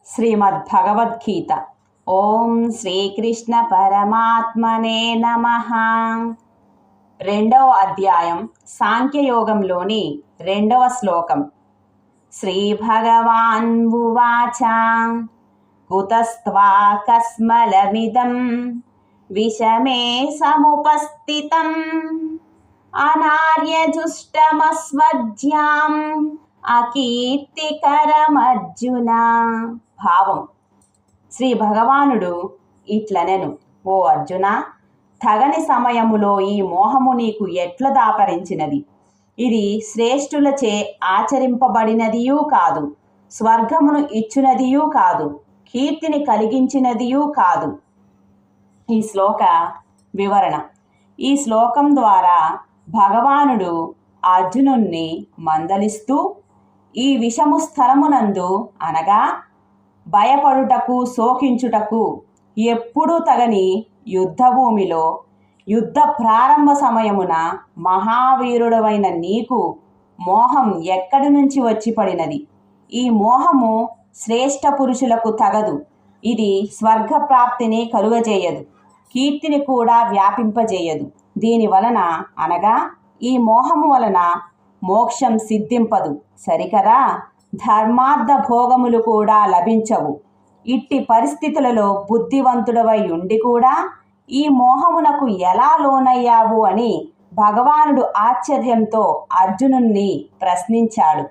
శ్రీమద్భగవద్గీత. ఓం శ్రీకృష్ణ పరమాత్మనే నమః. 2వ అధ్యాయం సాంఖ్యయోగంలోని 2వ శ్లోకం. శ్రీ భగవాన్ ఉవాచ కుతస్త్వా కస్మలమిదం విషమే సముపస్థితం అనార్యజుష్టమస్మజ్యాం అకీర్తికరమర్జున. భావం: శ్రీ భగవానుడు ఇట్లనెను, ఓ అర్జున, తగని సమయములో ఈ మోహము నీకు ఎట్ల దాపరించినది? ఇది శ్రేష్ఠులచే ఆచరింపబడినదియూ కాదు, స్వర్గమును ఇచ్చునదియూ కాదు, కీర్తిని కలిగించినదియూ కాదు. ఈ శ్లోక వివరణ. ఈ శ్లోకం ద్వారా భగవానుడు అర్జునుణ్ణి మందలిస్తూ, ఈ విషము స్థలమునందు అనగా భయపడుటకు శోకించుటకు ఎప్పుడూ తగని యుద్ధభూమిలో యుద్ధ ప్రారంభ సమయమున మహావీరుడవైన నీకు మోహం ఎక్కడి నుంచి వచ్చి పడినది? ఈ మోహము శ్రేష్ఠ పురుషులకు తగదు. ఇది స్వర్గప్రాప్తిని కలుగజేయదు, కీర్తిని కూడా వ్యాపింపజేయదు. దీని వలన అనగా ఈ మోహము వలన మోక్షం సిద్ధింపదు, సరికదా? ధర్మార్థ భోగములు కూడా లభించవు. ఇట్టి పరిస్థితులలో బుద్ధివంతుడవై ఉండి కూడా ఈ మోహమునకు ఎలా లోనయ్యావు అని భగవానుడు ఆశ్చర్యంతో అర్జునుణ్ణి ప్రశ్నించాడు.